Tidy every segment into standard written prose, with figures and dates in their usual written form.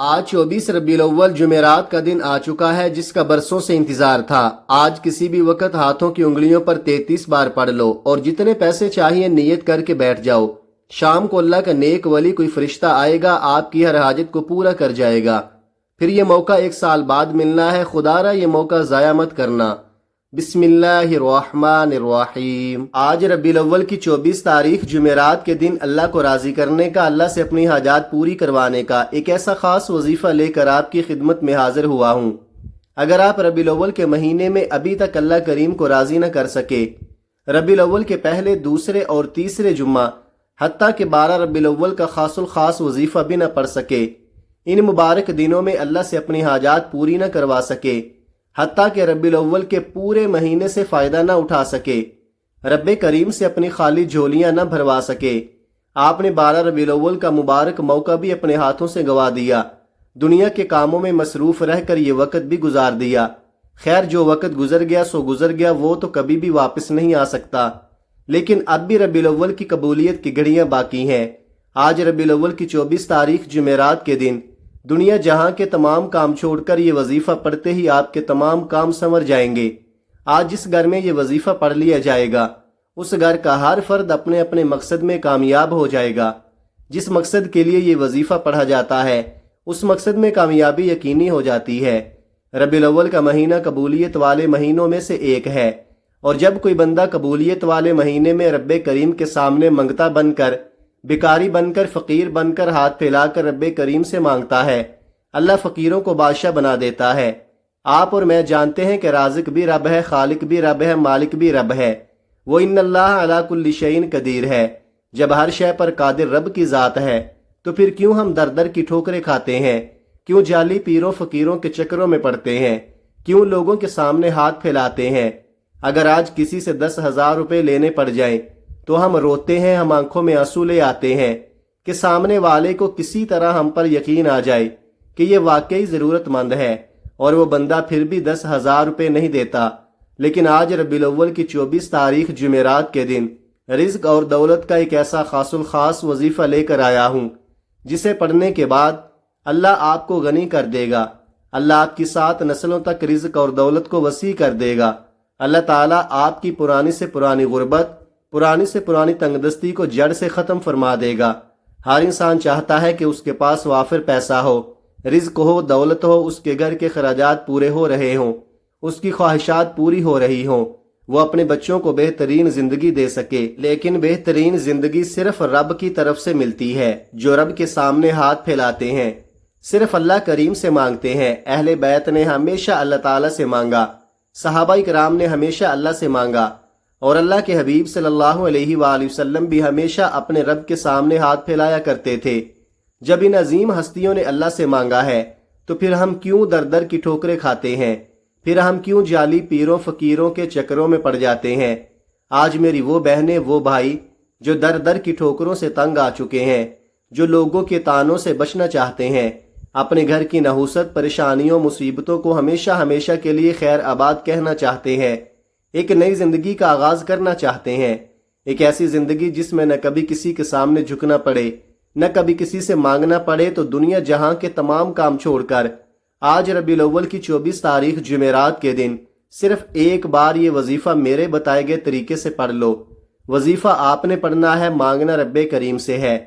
آج 24 ربیع الاول جمعرات کا دن آ چکا ہے جس کا برسوں سے انتظار تھا۔ آج کسی بھی وقت ہاتھوں کی انگلیوں پر 33 بار پڑھ لو اور جتنے پیسے چاہیے نیت کر کے بیٹھ جاؤ۔ شام کو اللہ کا نیک ولی کوئی فرشتہ آئے گا، آپ کی ہر حاجت کو پورا کر جائے گا۔ پھر یہ موقع 1 سال بعد ملنا ہے، خدا را یہ موقع ضائع مت کرنا۔ بسم اللہ الرحمن الرحیم۔ آج ربیع الاول کی 24 تاریخ جمعرات کے دن اللہ کو راضی کرنے کا، اللہ سے اپنی حاجات پوری کروانے کا ایک ایسا خاص وظیفہ لے کر آپ کی خدمت میں حاضر ہوا ہوں۔ اگر آپ ربیع الاول کے مہینے میں ابھی تک اللہ کریم کو راضی نہ کر سکے، ربیع الاول کے پہلے، دوسرے اور تیسرے جمعہ، حتیٰ کہ 12 ربیع الاول کا خاص الخاص وظیفہ بھی نہ پڑھ سکے، ان مبارک دنوں میں اللہ سے اپنی حاجات پوری نہ کروا سکے، حتیٰ کہ ربیع الاول کے پورے مہینے سے فائدہ نہ اٹھا سکے، رب کریم سے اپنی خالی جھولیاں نہ بھروا سکے، آپ نے 12 ربیع الاول کا مبارک موقع بھی اپنے ہاتھوں سے گنوا دیا، دنیا کے کاموں میں مصروف رہ کر یہ وقت بھی گزار دیا۔ خیر، جو وقت گزر گیا سو گزر گیا، وہ تو کبھی بھی واپس نہیں آ سکتا، لیکن اب بھی ربیع الاول کی قبولیت کی گھڑیاں باقی ہیں۔ آج ربیع الاول کی 24 تاریخ جمعرات کے دن دنیا جہاں کے تمام کام چھوڑ کر یہ وظیفہ پڑھتے ہی آپ کے تمام کام سنور جائیں گے۔ آج جس گھر میں یہ وظیفہ پڑھ لیا جائے گا، اس گھر کا ہر فرد اپنے اپنے مقصد میں کامیاب ہو جائے گا۔ جس مقصد کے لیے یہ وظیفہ پڑھا جاتا ہے، اس مقصد میں کامیابی یقینی ہو جاتی ہے۔ ربیع الاول کا مہینہ قبولیت والے مہینوں میں سے ایک ہے، اور جب کوئی بندہ قبولیت والے مہینے میں رب کریم کے سامنے منگتا بن کر، بھکاری بن کر، فقیر بن کر، ہاتھ پھیلا کر رب کریم سے مانگتا ہے، اللہ فقیروں کو بادشاہ بنا دیتا ہے۔ آپ اور میں جانتے ہیں کہ رازق بھی رب ہے، خالق بھی رب ہے، مالک بھی رب ہے۔ وہ ان اللہ علی کل شیء قدیر ہے۔ جب ہر شے پر قادر رب کی ذات ہے تو پھر کیوں ہم در در کی ٹھوکریں کھاتے ہیں؟ کیوں جعلی پیروں فقیروں کے چکروں میں پڑتے ہیں؟ کیوں لوگوں کے سامنے ہاتھ پھیلاتے ہیں؟ اگر آج کسی سے 10,000 روپے لینے پڑ جائیں تو ہم روتے ہیں، ہم آنکھوں میں آنسو لے آتے ہیں کہ سامنے والے کو کسی طرح ہم پر یقین آ جائے کہ یہ واقعی ضرورت مند ہے، اور وہ بندہ پھر بھی 10,000 روپے نہیں دیتا۔ لیکن آج ربیع الاول کی 24 تاریخ جمعرات کے دن رزق اور دولت کا ایک ایسا خاص الخاص وظیفہ لے کر آیا ہوں جسے پڑھنے کے بعد اللہ آپ کو غنی کر دے گا، اللہ آپ کی 7 نسلوں تک رزق اور دولت کو وسیع کر دے گا، اللہ تعالیٰ آپ کی پرانی سے پرانی غربت، پرانی سے پرانی تنگ دستی کو جڑ سے ختم فرما دے گا۔ ہر انسان چاہتا ہے کہ اس کے پاس وافر پیسہ ہو، رزق ہو، دولت ہو، اس کے گھر کے خراجات پورے ہو رہے ہوں، اس کی خواہشات پوری ہو رہی ہوں، وہ اپنے بچوں کو بہترین زندگی دے سکے۔ لیکن بہترین زندگی صرف رب کی طرف سے ملتی ہے۔ جو رب کے سامنے ہاتھ پھیلاتے ہیں، صرف اللہ کریم سے مانگتے ہیں۔ اہل بیت نے ہمیشہ اللہ تعالیٰ سے مانگا، صحابہ کرام نے ہمیشہ اللہ سے مانگا، اور اللہ کے حبیب صلی اللہ علیہ وآلہ وسلم بھی ہمیشہ اپنے رب کے سامنے ہاتھ پھیلایا کرتے تھے۔ جب ان عظیم ہستیوں نے اللہ سے مانگا ہے تو پھر ہم کیوں در در کی ٹھوکریں کھاتے ہیں؟ پھر ہم کیوں جعلی پیروں فقیروں کے چکروں میں پڑ جاتے ہیں؟ آج میری وہ بہنیں، وہ بھائی جو در در کی ٹھوکروں سے تنگ آ چکے ہیں، جو لوگوں کے طعنوں سے بچنا چاہتے ہیں، اپنے گھر کی نحوست، پریشانیوں، مصیبتوں کو ہمیشہ ہمیشہ کے لیے خیر آباد کہنا چاہتے ہیں، ایک نئی زندگی کا آغاز کرنا چاہتے ہیں، ایک ایسی زندگی جس میں نہ کبھی کسی کے سامنے جھکنا پڑے، نہ کبھی کسی سے مانگنا پڑے، تو دنیا جہاں کے تمام کام چھوڑ کر آج ربیع الاول کی 24 تاریخ جمعرات کے دن صرف ایک بار یہ وظیفہ میرے بتائے گئے طریقے سے پڑھ لو۔ وظیفہ آپ نے پڑھنا ہے، مانگنا رب کریم سے ہے۔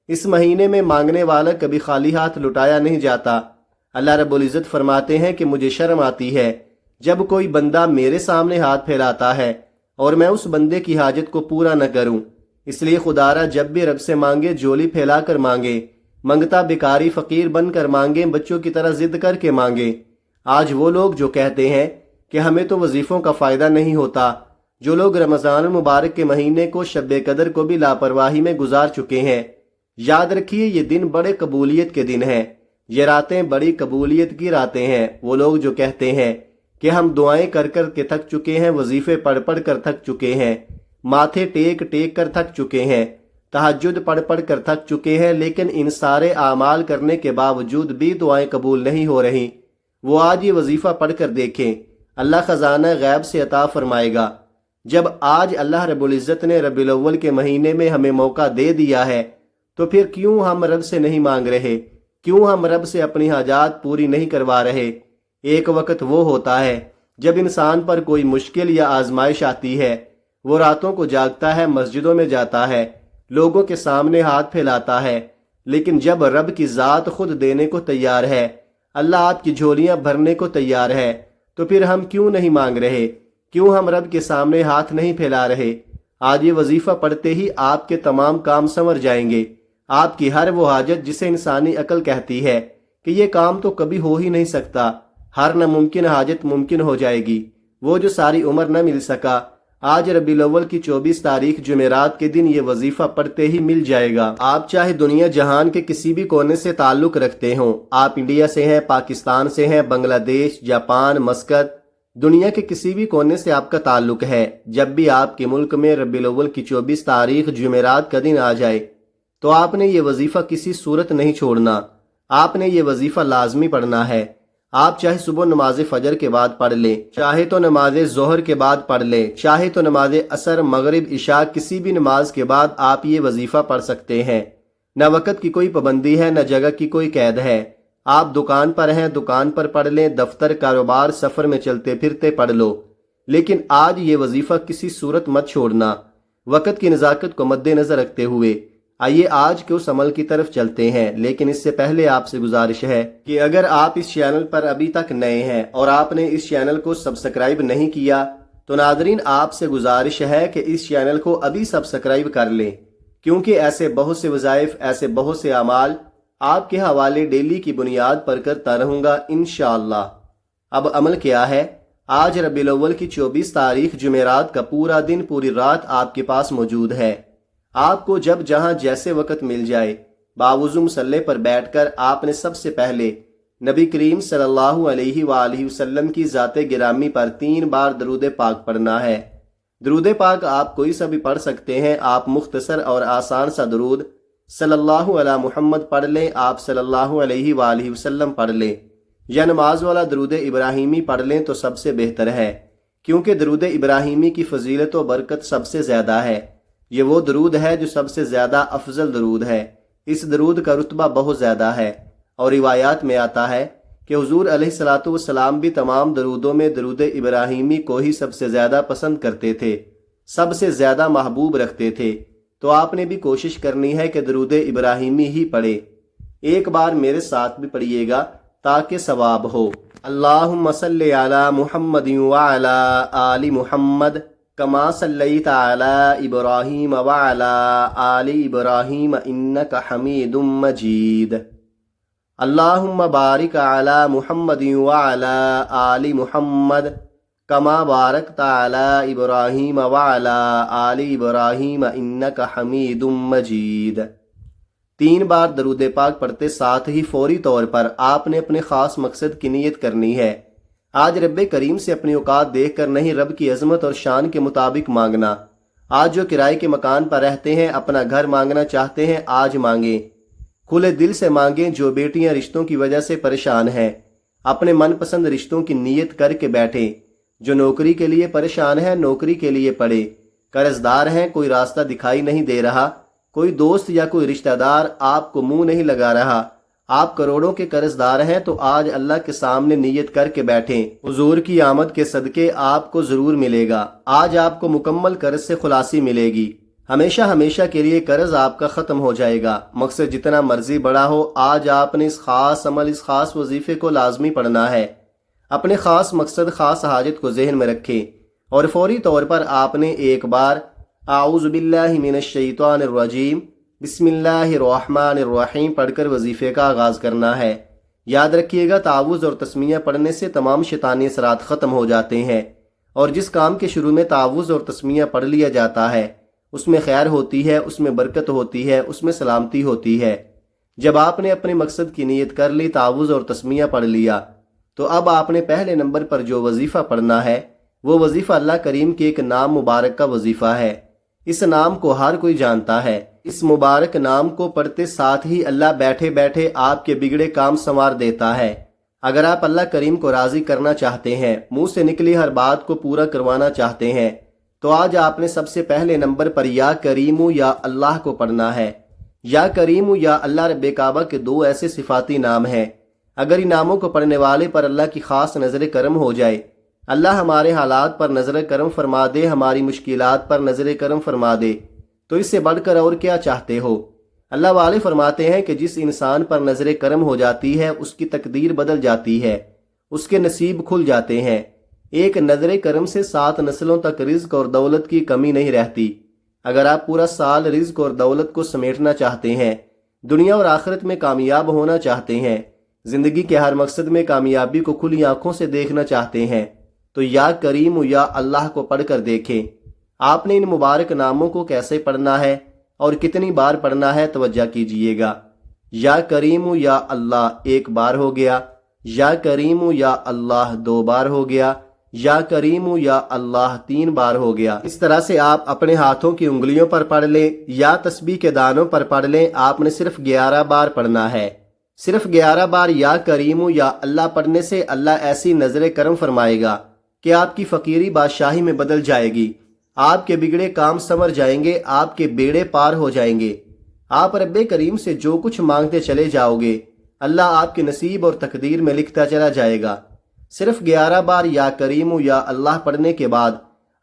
اس مہینے میں مانگنے والا کبھی خالی ہاتھ لٹایا نہیں جاتا۔ اللہ رب العزت فرماتے ہیں کہ مجھے شرم آتی ہے جب کوئی بندہ میرے سامنے ہاتھ پھیلاتا ہے اور میں اس بندے کی حاجت کو پورا نہ کروں۔ اس لیے خدا را جب بھی رب سے مانگے جھولی پھیلا کر مانگے، منگتا بھکاری فقیر بن کر مانگے، بچوں کی طرح ضد کر کے مانگے۔ آج وہ لوگ جو کہتے ہیں کہ ہمیں تو وظیفوں کا فائدہ نہیں ہوتا، جو لوگ رمضان المبارک کے مہینے کو شب قدر کو بھی لاپرواہی میں گزار چکے ہیں، یاد رکھیے یہ دن بڑے قبولیت کے دن ہیں، یہ راتیں بڑی قبولیت کی راتیں ہیں۔ وہ لوگ جو کہتے ہیں کہ ہم دعائیں کر کر کے تھک چکے ہیں، وظیفے پڑھ پڑھ کر تھک چکے ہیں، ماتھے ٹیک ٹیک کر تھک چکے ہیں، تہجد پڑھ پڑھ کر تھک چکے ہیں، لیکن ان سارے اعمال کرنے کے باوجود بھی دعائیں قبول نہیں ہو رہی، وہ آج یہ وظیفہ پڑھ کر دیکھیں، اللہ خزانہ غیب سے عطا فرمائے گا۔ جب آج اللہ رب العزت نے ربیع الاول کے مہینے میں ہمیں موقع دے دیا ہے تو پھر کیوں ہم رب سے نہیں مانگ رہے؟ کیوں ہم رب سے اپنی حاجات پوری نہیں کروا رہے؟ ایک وقت وہ ہوتا ہے جب انسان پر کوئی مشکل یا آزمائش آتی ہے، وہ راتوں کو جاگتا ہے، مسجدوں میں جاتا ہے، لوگوں کے سامنے ہاتھ پھیلاتا ہے، لیکن جب رب کی ذات خود دینے کو تیار ہے، اللہ آپ کی جھولیاں بھرنے کو تیار ہے، تو پھر ہم کیوں نہیں مانگ رہے؟ کیوں ہم رب کے سامنے ہاتھ نہیں پھیلا رہے؟ آج یہ وظیفہ پڑھتے ہی آپ کے تمام کام سنور جائیں گے۔ آپ کی ہر وہ حاجت جسے انسانی عقل کہتی ہے کہ یہ کام تو کبھی ہو ہی نہیں سکتا، ہر ناممکن حاجت ممکن ہو جائے گی۔ وہ جو ساری عمر نہ مل سکا، آج ربیع الاول کی 24 تاریخ جمعرات کے دن یہ وظیفہ پڑھتے ہی مل جائے گا۔ آپ چاہے دنیا جہان کے کسی بھی کونے سے تعلق رکھتے ہوں، آپ انڈیا سے ہیں، پاکستان سے ہیں، بنگلہ دیش، جاپان، مسقط، دنیا کے کسی بھی کونے سے آپ کا تعلق ہے، جب بھی آپ کے ملک میں ربیع الاول کی 24 تاریخ جمعرات کا دن آ جائے تو آپ نے یہ وظیفہ کسی صورت نہیں چھوڑنا، آپ نے یہ وظیفہ لازمی پڑھنا ہے۔ آپ چاہے صبح نماز فجر کے بعد پڑھ لیں، چاہے تو نماز ظہر کے بعد پڑھ لیں، چاہے تو نماز عصر، مغرب، عشاء، کسی بھی نماز کے بعد آپ یہ وظیفہ پڑھ سکتے ہیں۔ نہ وقت کی کوئی پابندی ہے، نہ جگہ کی کوئی قید ہے۔ آپ دکان پر ہیں، دکان پر پڑھ لیں، دفتر، کاروبار، سفر میں چلتے پھرتے پڑھ لو، لیکن آج یہ وظیفہ کسی صورت مت چھوڑنا۔ وقت کی نزاکت کو مد نظر رکھتے ہوئے آئیے آج کے اس عمل کی طرف چلتے ہیں، لیکن اس سے پہلے آپ سے گزارش ہے کہ اگر آپ اس چینل پر ابھی تک نئے ہیں اور آپ نے اس چینل کو سبسکرائب نہیں کیا تو ناظرین آپ سے گزارش ہے کہ اس چینل کو ابھی سبسکرائب کر لیں، کیونکہ ایسے بہت سے وظائف، ایسے بہت سے اعمال آپ کے حوالے ڈیلی کی بنیاد پر کرتا رہوں گا انشاءاللہ۔ اب عمل کیا ہے؟ آج ربیع الاول کی 24 تاریخ جمعرات کا پورا دن، پوری رات آپ کے پاس موجود ہے۔ آپ کو جب جہاں جیسے وقت مل جائے، باوضو مصلی پر بیٹھ کر آپ نے سب سے پہلے نبی کریم صلی اللہ علیہ وآلہ وسلم کی ذات گرامی پر 3 بار درود پاک پڑھنا ہے۔ درود پاک آپ کوئی سا بھی پڑھ سکتے ہیں، آپ مختصر اور آسان سا درود صلی اللہ علی محمد پڑھ لیں، آپ صلی اللہ علیہ وآلہ وسلم پڑھ لیں، یا نماز والا درود ابراہیمی پڑھ لیں تو سب سے بہتر ہے، کیونکہ درود ابراہیمی کی فضیلت و برکت سب سے زیادہ ہے۔ یہ وہ درود ہے جو سب سے زیادہ افضل درود ہے، اس درود کا رتبہ بہت زیادہ ہے، اور روایات میں آتا ہے کہ حضور علیہ الصلاۃ والسلام بھی تمام درودوں میں درود ابراہیمی کو ہی سب سے زیادہ پسند کرتے تھے، سب سے زیادہ محبوب رکھتے تھے۔ تو آپ نے بھی کوشش کرنی ہے کہ درود ابراہیمی ہی پڑھے۔ ایک بار میرے ساتھ بھی پڑھیے گا تاکہ ثواب ہو۔ اللہم صلی علی محمد وعلی آل محمد کما صلیت علی ابراہیم وعلی آل ابراہیم انک حمید مجید۔ اللہم بارک علی محمد وعلی آل محمد کما بارکت علی ابراہیم وعلی آل ابراہیم انک حمید مجید۔ 3 بار درود پاک پڑھتے ساتھ ہی فوری طور پر آپ نے اپنے خاص مقصد کی نیت کرنی ہے۔ آج رب کریم سے اپنی اوقات دیکھ کر نہیں، رب کی عظمت اور شان کے مطابق مانگنا۔ آج جو کرائے کے مکان پر رہتے ہیں، اپنا گھر مانگنا چاہتے ہیں، آج مانگیں، کھلے دل سے مانگیں۔ جو بیٹیاں رشتوں کی وجہ سے پریشان ہیں، اپنے من پسند رشتوں کی نیت کر کے بیٹھیں۔ جو نوکری کے لیے پریشان ہیں، نوکری کے لیے پڑھیں۔ قرض دار ہیں، کوئی راستہ دکھائی نہیں دے رہا، کوئی دوست یا کوئی رشتہ دار آپ کو منہ نہیں لگا رہا، آپ کروڑوں کے قرض دار ہیں، تو آج اللہ کے سامنے نیت کر کے بیٹھیں، حضور کی آمد کے صدقے آپ کو ضرور ملے گا۔ آج آپ کو مکمل قرض سے خلاصی ملے گی، ہمیشہ ہمیشہ کے لیے قرض آپ کا ختم ہو جائے گا۔ مقصد جتنا مرضی بڑا ہو، آج آپ نے اس خاص عمل، اس خاص وظیفے کو لازمی پڑھنا ہے۔ اپنے خاص مقصد، خاص حاجت کو ذہن میں رکھیں، اور فوری طور پر آپ نے ایک بار اعوذ باللہ من الشیطان الرجیم بسم اللہ الرحمن الرحیم پڑھ کر وظیفے کا آغاز کرنا ہے۔ یاد رکھیے گا، تعوذ اور تسمیہ پڑھنے سے تمام شیطانی اثرات ختم ہو جاتے ہیں، اور جس کام کے شروع میں تعوذ اور تسمیہ پڑھ لیا جاتا ہے اس میں خیر ہوتی ہے، اس میں برکت ہوتی ہے، اس میں سلامتی ہوتی ہے۔ جب آپ نے اپنے مقصد کی نیت کر لی، تعوذ اور تسمیہ پڑھ لیا، تو اب آپ نے پہلے نمبر پر جو وظیفہ پڑھنا ہے وہ وظیفہ اللہ کریم کے ایک نام مبارک کا وظیفہ ہے۔ اس نام کو ہر کوئی جانتا ہے۔ اس مبارک نام کو پڑھتے ساتھ ہی اللہ بیٹھے بیٹھے آپ کے بگڑے کام سنوار دیتا ہے۔ اگر آپ اللہ کریم کو راضی کرنا چاہتے ہیں، منہ سے نکلی ہر بات کو پورا کروانا چاہتے ہیں، تو آج آپ نے سب سے پہلے نمبر پر یا کریمو یا اللہ کو پڑھنا ہے۔ یا کریم یا اللہ رب کعبہ کے دو ایسے صفاتی نام ہیں، اگر ان ناموں کو پڑھنے والے پر اللہ کی خاص نظر کرم ہو جائے، اللہ ہمارے حالات پر نظر کرم فرما دے، ہماری مشکلات پر نظر کرم فرما دے، تو اس سے بڑھ کر اور کیا چاہتے ہو؟ اللہ والے فرماتے ہیں کہ جس انسان پر نظر کرم ہو جاتی ہے اس کی تقدیر بدل جاتی ہے، اس کے نصیب کھل جاتے ہیں۔ ایک نظر کرم سے 7 نسلوں تک رزق اور دولت کی کمی نہیں رہتی۔ اگر آپ پورا سال رزق اور دولت کو سمیٹنا چاہتے ہیں، دنیا اور آخرت میں کامیاب ہونا چاہتے ہیں، زندگی کے ہر مقصد میں کامیابی کو کھلی آنکھوں سے دیکھنا چاہتے ہیں، تو یا کریم یا اللہ کو پڑھ کر دیکھیں۔ آپ نے ان مبارک ناموں کو کیسے پڑھنا ہے اور کتنی بار پڑھنا ہے، توجہ کیجئے گا۔ یا کریم یا اللہ 1 بار ہو گیا، یا کریم یا اللہ 2 بار ہو گیا، یا کریم یا اللہ 3 بار ہو گیا۔ اس طرح سے آپ اپنے ہاتھوں کی انگلیوں پر پڑھ لیں یا تسبیح کے دانوں پر پڑھ لیں، آپ نے صرف 11 بار پڑھنا ہے۔ صرف 11 بار یا کریم یا اللہ پڑھنے سے اللہ ایسی نظر کرم فرمائے گا کہ آپ کی فقیری بادشاہی میں بدل جائے گی، آپ کے بگڑے کام سنور جائیں گے، آپ کے بیڑے پار ہو جائیں گے۔ آپ رب کریم سے جو کچھ مانگتے چلے جاؤ گے، اللہ آپ کے نصیب اور تقدیر میں لکھتا چلا جائے گا۔ صرف 11 بار یا کریم یا اللہ پڑھنے کے بعد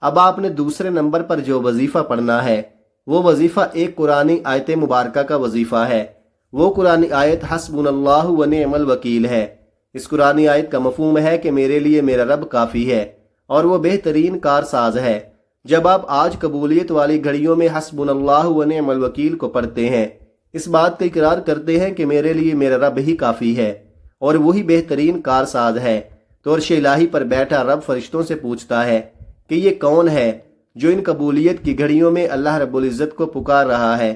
اب آپ نے دوسرے نمبر پر جو وظیفہ پڑھنا ہے، وہ وظیفہ ایک قرآنی آیت مبارکہ کا وظیفہ ہے۔ وہ قرآنی آیت حسبنا اللہ و نعم الوکیل ہے۔ اس قرآنی آیت کا مفہوم ہے کہ میرے لیے میرا رب کافی ہے اور وہ بہترین کارساز ہے۔ جب آپ آج قبولیت والی گھڑیوں میں حسبنا اللہ و نعم الوکیل کو پڑھتے ہیں، اس بات کا اقرار کرتے ہیں کہ میرے لیے میرا رب ہی کافی ہے اور وہی بہترین کارساز ہے، تو عرش الہی پر بیٹھا رب فرشتوں سے پوچھتا ہے کہ یہ کون ہے جو ان قبولیت کی گھڑیوں میں اللہ رب العزت کو پکار رہا ہے،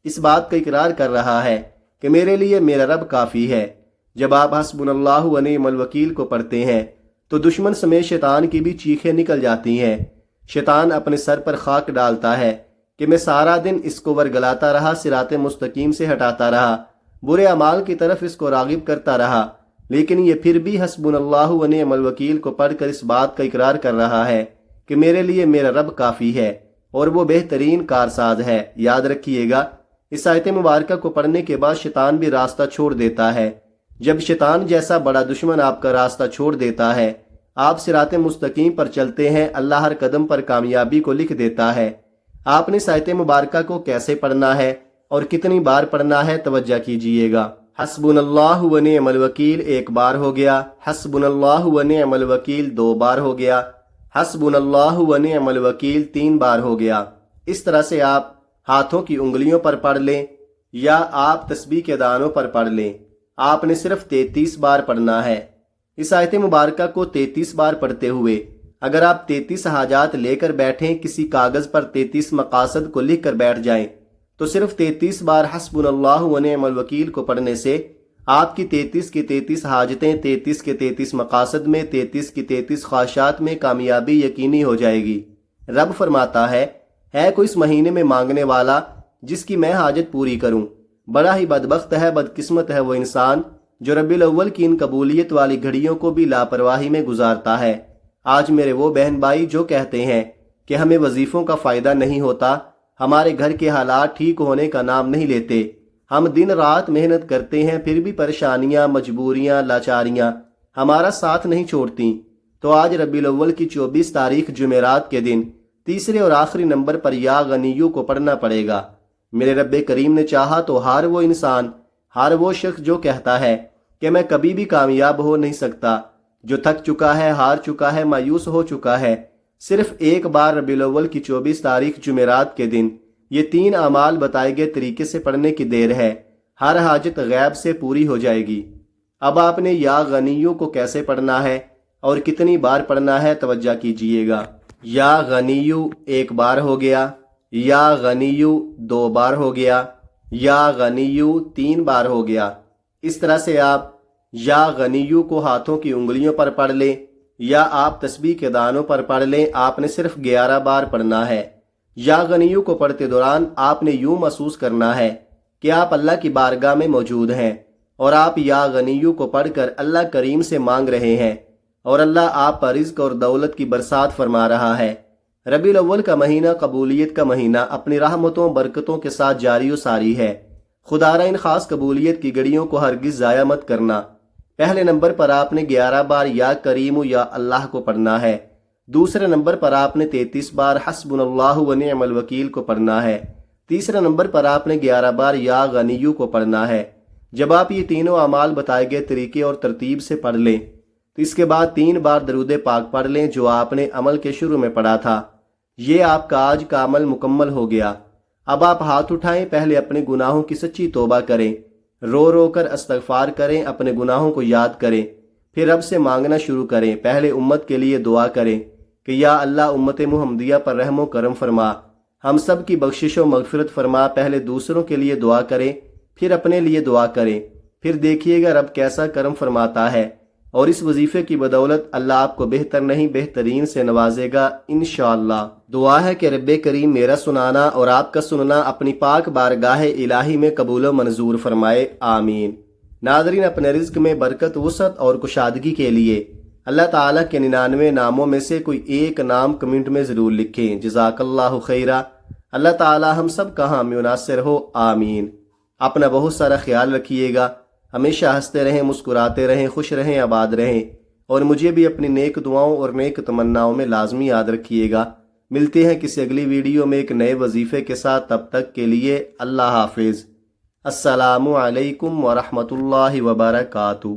اس بات کا اقرار کر رہا ہے کہ میرے لیے میرا رب کافی ہے۔ جب آپ حسبنا اللہ و نعم الوکیل کو پڑھتے ہیں تو دشمن سمیت شیطان کی بھی چیخیں نکل جاتی ہیں۔ شیطان اپنے سر پر خاک ڈالتا ہے کہ میں سارا دن اس کو ورگلاتا رہا، صراط مستقیم سے ہٹاتا رہا، برے اعمال کی طرف اس کو راغب کرتا رہا، لیکن یہ پھر بھی حسبنا اللہ و نعم الوکیل کو پڑھ کر اس بات کا اقرار کر رہا ہے کہ میرے لیے میرا رب کافی ہے اور وہ بہترین کارساز ہے۔ یاد رکھیے گا، اس آیت مبارکہ کو پڑھنے کے بعد شیطان بھی راستہ چھوڑ دیتا ہے۔ جب شیطان جیسا بڑا دشمن آپ کا راستہ چھوڑ دیتا ہے، آپ صراط مستقیم پر چلتے ہیں، اللہ ہر قدم پر کامیابی کو لکھ دیتا ہے۔ آپ نے اس آیت مبارکہ کو کیسے پڑھنا ہے اور کتنی بار پڑھنا ہے، توجہ کیجئے گا۔ حسبنا اللہ و نعم الوکیل 1 بار ہو گیا، حسبنا اللہ و نعم الوکیل 2 بار ہو گیا، حسبنا اللہ و نعم الوکیل 3 بار ہو گیا۔ اس طرح سے آپ ہاتھوں کی انگلیوں پر پڑھ لیں یا آپ تسبیح کے دانوں پر پڑھ لیں، آپ نے صرف 33 بار پڑھنا ہے۔ اس آیت مبارکہ کو 33 بار پڑھتے ہوئے اگر آپ 33 حاجات لے کر بیٹھیں، کسی کاغذ پر 33 مقاصد کو لکھ کر بیٹھ جائیں، تو صرف 33 بار حسبنا اللہ و نعم الوکیل کو پڑھنے سے آپ کی 33 کی 33 حاجتیں، 33 کے 33 مقاصد میں، 33 کی 33 خواہشات میں کامیابی یقینی ہو جائے گی۔ رب فرماتا ہے کوئی اس مہینے میں مانگنے والا جس کی میں حاجت پوری کروں؟ بڑا ہی بدبخت ہے، بدقسمت ہے وہ انسان جو ربیع الاول کی ان قبولیت والی گھڑیوں کو بھی لاپرواہی میں گزارتا ہے۔ آج میرے وہ بہن بھائی جو کہتے ہیں کہ ہمیں وظیفوں کا فائدہ نہیں ہوتا، ہمارے گھر کے حالات ٹھیک ہونے کا نام نہیں لیتے، ہم دن رات محنت کرتے ہیں پھر بھی پریشانیاں، مجبوریاں، لاچاریاں ہمارا ساتھ نہیں چھوڑتی، تو آج ربیع الاول کی 24 تاریخ جمعرات کے دن تیسرے اور آخری نمبر پر یا غنیو کو پڑھنا پڑے گا۔ میرے رب کریم نے چاہا تو ہر وہ انسان، ہر وہ شخص جو کہتا ہے کہ میں کبھی بھی کامیاب ہو نہیں سکتا، جو تھک چکا ہے، ہار چکا ہے، مایوس ہو چکا ہے، صرف 1 بار ربیع الاول کی 24 تاریخ جمعرات کے دن یہ 3 اعمال بتائے گئے طریقے سے پڑھنے کی دیر ہے، ہر حاجت غیب سے پوری ہو جائے گی۔ اب آپ نے یا غنیو کو کیسے پڑھنا ہے اور کتنی بار پڑھنا ہے، توجہ کیجئے گا۔ یا غنیو 1 بار ہو گیا، یا غنیو 2 بار ہو گیا، یا غنیو 3 بار ہو گیا۔ اس طرح سے آپ یا غنیو کو ہاتھوں کی انگلیوں پر پڑھ لیں یا آپ تسبیح کے دانوں پر پڑھ لیں، آپ نے صرف 11 بار پڑھنا ہے۔ یا غنیو کو پڑھتے دوران آپ نے یوں محسوس کرنا ہے کہ آپ اللہ کی بارگاہ میں موجود ہیں اور آپ یا غنیو کو پڑھ کر اللہ کریم سے مانگ رہے ہیں اور اللہ آپ پر رزق اور دولت کی برسات فرما رہا ہے۔ ربیع الاول کا مہینہ قبولیت کا مہینہ اپنی رحمتوں برکتوں کے ساتھ جاری و ساری ہے۔ خدارہ ان خاص قبولیت کی گھڑیوں کو ہرگز ضائع مت کرنا۔ پہلے نمبر پر آپ نے 11 بار یا کریم یا اللہ کو پڑھنا ہے۔ دوسرے نمبر پر آپ نے 33 بار حسبنا اللہ و نعم الوکیل کو پڑھنا ہے۔ تیسرے نمبر پر آپ نے 11 بار یا غنیو کو پڑھنا ہے۔ جب آپ یہ تینوں اعمال بتائے گئے طریقے اور ترتیب سے پڑھ لیں تو اس کے بعد 3 بار درود پاک پڑھ لیں جو آپ نے عمل کے شروع میں پڑھا تھا۔ یہ آپ کا آج کا عمل مکمل ہو گیا۔ اب آپ ہاتھ اٹھائیں، پہلے اپنے گناہوں کی سچی توبہ کریں، رو رو کر استغفار کریں، اپنے گناہوں کو یاد کریں، پھر رب سے مانگنا شروع کریں۔ پہلے امت کے لیے دعا کریں کہ یا اللہ امت محمدیہ پر رحم و کرم فرما، ہم سب کی بخشش و مغفرت فرما۔ پہلے دوسروں کے لیے دعا کریں، پھر اپنے لیے دعا کریں، پھر دیکھیے گا رب کیسا کرم فرماتا ہے، اور اس وظیفے کی بدولت اللہ آپ کو بہتر نہیں بہترین سے نوازے گا انشاءاللہ۔ دعا ہے کہ رب کریم میرا سنانا اور آپ کا سننا اپنی پاک بارگاہ الہی میں قبول و منظور فرمائے، آمین۔ ناظرین، اپنے رزق میں برکت، وسعت اور کشادگی کے لیے اللہ تعالیٰ کے 99 ناموں میں سے کوئی ایک نام کمنٹ میں ضرور لکھیں۔ جزاک اللہ خیرہ۔ اللہ تعالیٰ ہم سب کا حامی و ناصر ہو، آمین۔ اپنا بہت سارا خیال رکھیے گا، ہمیشہ ہنستے رہیں، مسکراتے رہیں، خوش رہیں، آباد رہیں، اور مجھے بھی اپنی نیک دعاؤں اور نیک تمناؤں میں لازمی یاد رکھیے گا۔ ملتے ہیں کسی اگلی ویڈیو میں ایک نئے وظیفے کے ساتھ، تب تک کے لیے اللہ حافظ۔ السلام علیکم ورحمۃ اللہ وبرکاتہ۔